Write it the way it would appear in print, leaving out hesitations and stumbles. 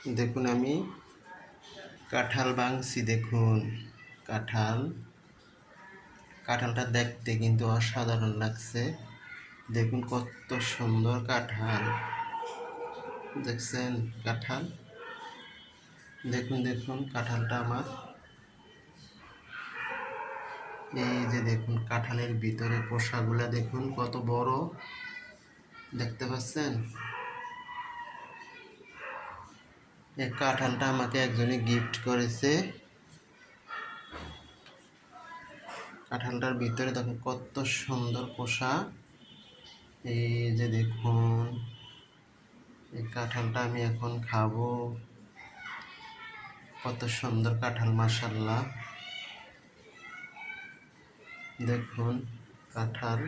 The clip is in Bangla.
দেখুন আমি কাঁঠাল ভাঙছি। দেখুন কাঁঠালটা দেখতে কিন্তু অসাধারণ লাগছে। দেখুন কত সুন্দর কাঁঠাল, দেখছেন কাঁঠাল? দেখুন কাঁঠালটা আমার, এই যে দেখুন কাঁঠালের ভিতরে কোষাগুলা দেখুন কত বড়, দেখতে পাচ্ছেন? এই কাঁঠালটা আমাকে একজনে গিফট করেছে। কাঁঠালটার ভিতরে দেখুন কত সুন্দর কোষা। এই যে দেখুন এই কাঁঠালটা আমি এখন খাবো। কত সুন্দর কাঁঠাল, মাশাআল্লাহ। দেখুন কাঁঠাল।